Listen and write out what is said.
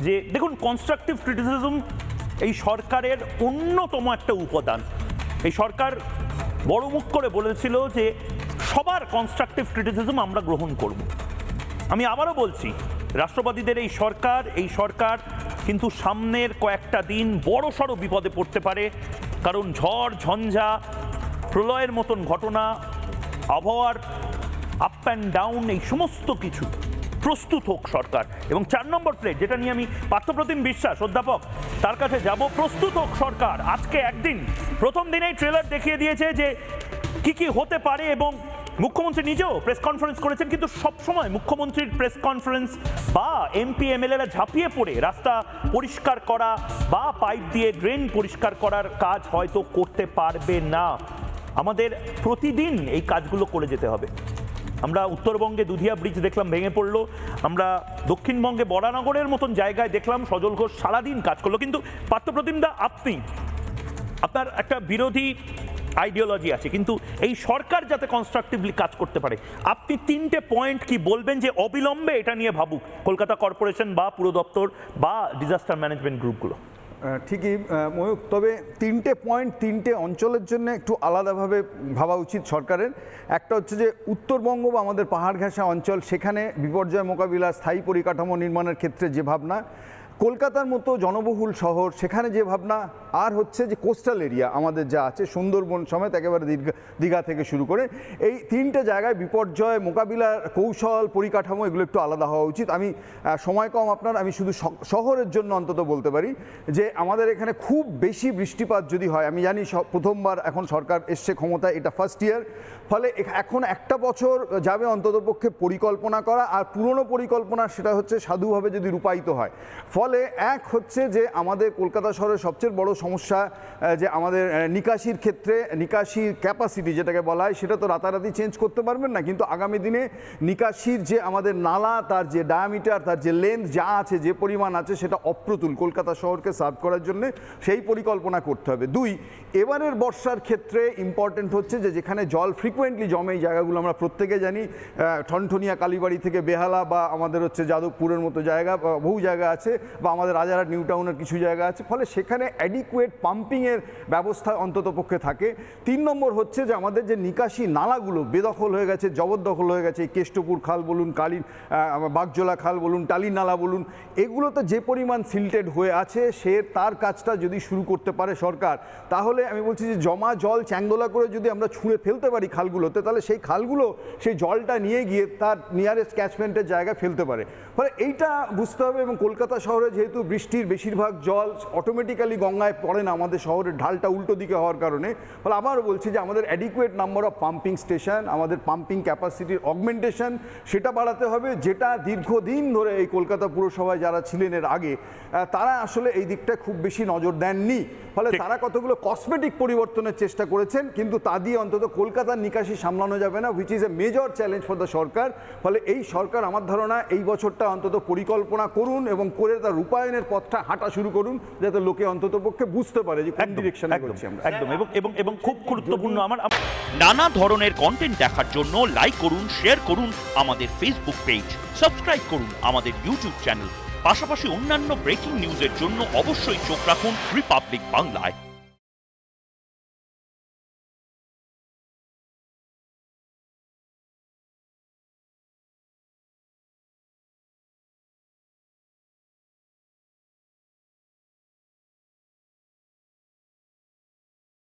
যে দেখুন, constructive criticism এই সরকারের অন্যতম একটা উপাদান। এই সরকার বড় মুখ করে বলেছিল যে সবার কনস্ট্রাকটিভ ক্রিটিসিজম আমরা গ্রহণ করব। আমি আবারও বলছি, রাষ্ট্রবাদীদের এই সরকার কিন্তু সামনের কয়েকটা দিন বড়সড় বিপদে পড়তে পারে, কারণ ঝড় ঝঞ্ঝা, প্রলয়ের মতন ঘটনা, আবহাওয়ার আপ অ্যান্ড ডাউন, এই সমস্ত কিছু প্রস্তুত হোক সরকার। এবং 4 নম্বর প্লেট, যেটা নিয়ে আমি পার্থপ্রতিম বিশ্বাস অধ্যাপক তার কাছে যাব, প্রস্তুত হোক সরকার। আজকে একদিন প্রথম দিনেই ট্রেলার দেখিয়ে দিয়েছে যে কি কি হতে পারে, এবং মুখ্যমন্ত্রী নিজেও প্রেস কনফারেন্স করেছেন, কিন্তু সবসময় মুখ্যমন্ত্রীর প্রেস কনফারেন্স বা এমপি এমএলএরা ঝাঁপিয়ে পড়ে রাস্তা পরিষ্কার করা বা পাইপ দিয়ে ড্রেন পরিষ্কার করার কাজ হয়তো করতে পারবে না। আমাদের প্রতিদিন এই কাজগুলো করে যেতে হবে। আমরা উত্তরবঙ্গে দুধিয়া ব্রিজ দেখলাম ভেঙে পড়লো, আমরা দক্ষিণবঙ্গে বরানগরের মতন জায়গায় দেখলাম সজল ঘোষ সারাদিন কাজ করলো। কিন্তু পার্থপ্রতিম দা, আপনার একটা বিরোধী আইডিওলজি আছে, কিন্তু এই সরকার যাতে কনস্ট্রাকটিভলি কাজ করতে পারে, আপনি 3টে পয়েন্ট কি বলবেন যে অবিলম্বে এটা নিয়ে ভাবুক কলকাতা কর্পোরেশন বা পুর দপ্তর বা ডিজাস্টার ম্যানেজমেন্ট গ্রুপগুলো? ঠিকই ময়ূক, তবে 3টে পয়েন্ট 3টে অঞ্চলের জন্য একটু আলাদাভাবে ভাবা উচিত সরকারের। একটা হচ্ছে যে উত্তরবঙ্গ বা আমাদের পাহাড় ঘেঁষা অঞ্চল, সেখানে বিপর্যয় মোকাবিলা, স্থায়ী পরিকাঠামো নির্মাণের ক্ষেত্রে যে ভাবনা, কলকাতার মতো জনবহুল শহর সেখানে যে ভাবনা, আর হচ্ছে যে কোস্টাল এরিয়া আমাদের যা আছে সুন্দরবন সমেত একেবারে দীঘা থেকে শুরু করে, এই 3টে জায়গায় বিপর্যয় মোকাবিলার কৌশল পরিকাঠামো এগুলো একটু আলাদা হওয়া উচিত। আমি সময় কম আপনার, আমি শুধু শহরের জন্য অন্তত বলতে পারি যে আমাদের এখানে খুব বেশি বৃষ্টিপাত যদি হয়, আমি জানি প্রথমবার এখন সরকার এসছে ক্ষমতায়, এটা ফার্স্ট ইয়ার, ফলে এখন একটা বছর যাবে অন্ততপক্ষে পরিকল্পনা করা, আর পুরনো পরিকল্পনা সেটা হচ্ছে সাধুভাবে যদি রূপায়িত হয়। ফলে এক হচ্ছে যে আমাদের কলকাতা শহরের সবচেয়ে বড় সমস্যা যে আমাদের নিকাশির ক্ষেত্রে, নিকাশির ক্যাপাসিটি যেটাকে বলা হয়, সেটা তো রাতারাতি চেঞ্জ করতে পারবেন না, কিন্তু আগামী দিনে নিকাশির যে আমাদের নালা, তার যে ডায়ামিটার, তার যে লেন্থ যা আছে, যে পরিমাণ আছে, সেটা অপ্রতুল কলকাতা শহরকে সার্ভ করার জন্য সেই পরিকল্পনা করতে হবে। 2, এবারের বর্ষার ক্ষেত্রে ইম্পর্টেন্ট হচ্ছে যে যেখানে জল ফ্রিকুয়েন্টলি জমে, এই জায়গাগুলো আমরা প্রত্যেকে জানি, ঠনঠনিয়া কালীবাড়ি থেকে বেহালা বা আমাদের হচ্ছে যাদবপুরের মতো জায়গা, বহু জায়গা আছে, বা আমাদের রাজারহাট নিউ টাউনের কিছু জায়গা আছে, ফলে সেখানে অ্যাডিকুয়েট পাম্পিংয়ের ব্যবস্থা অন্ততপক্ষে থাকে। 3 নম্বর হচ্ছে যে আমাদের যে নিকাশি নালাগুলো বেদখল হয়ে গেছে, জবরদখল হয়ে গেছে, কেষ্টপুর খাল বলুন, বাগজোলা খাল বলুন, টালি নালা বলুন, এগুলোতে যে পরিমাণ সিল্টেড হয়ে আছে, তার কাজটা যদি শুরু করতে পারে সরকার, তাহলে আমি বলছি যে জমা জল চ্যাংদোলা করে যদি আমরা ছুঁড়ে ফেলতে পারি খালগুলোতে, তাহলে সেই খালগুলো সেই জলটা নিয়ে গিয়ে তার নিয়ারেস্ট ক্যাচমেন্টের জায়গায় ফেলতে পারে। ফলে এইটা বুঝতে হবে। এবং কলকাতা শহরে যেহেতু বৃষ্টির বেশিরভাগ জল অটোমেটিক্যালি গঙ্গায় পড়ে না, আমাদের শহরের ঢালটা উল্টো দিকে হওয়ার কারণে, ফলে আবারও বলছি যে আমাদের adequate number of pumping station, আমাদের পাম্পিং ক্যাপাসিটির অগমেন্টেশন সেটা বাড়াতে হবে, যেটা দীর্ঘদিন ধরে এই কলকাতা পুরসভায় যারা ছিলেন এর আগে, তারা আসলে এই দিকটা খুব বেশি নজর দেননি। ফলে তারা কতগুলো কসমেটিক পরিবর্তনের চেষ্টা করেছেন, কিন্তু তা দিয়ে অন্তত কলকাতার নিকাশি সামলানো যাবে না, which is a major challenge for the সরকার। ফলে এই সরকার আমার ধারণা এই বছরটা অন্তত পরিকল্পনা করুন এবং করে তার রূপায়ণের পথটা হাঁটা শুরু করুন, যাতে লোকে অন্ততপক্ষে বুঝতে পারে যে কোন ডিরেকশনে করছি আমরা। একদম। এবং খুব গুরুত্বপূর্ণ, আমার নানা ধরনের কন্টেন্ট দেখার জন্য লাইক করুন, শেয়ার করুন আমাদের ফেসবুক পেজ, সাবস্ক্রাইব করুন আমাদের ইউটিউব চ্যানেল। পাশাপাশি অন্যান্য ব্রেকিং নিউজের জন্য অবশ্যই চোখ রাখুন রিপাবলিক বাংলায়।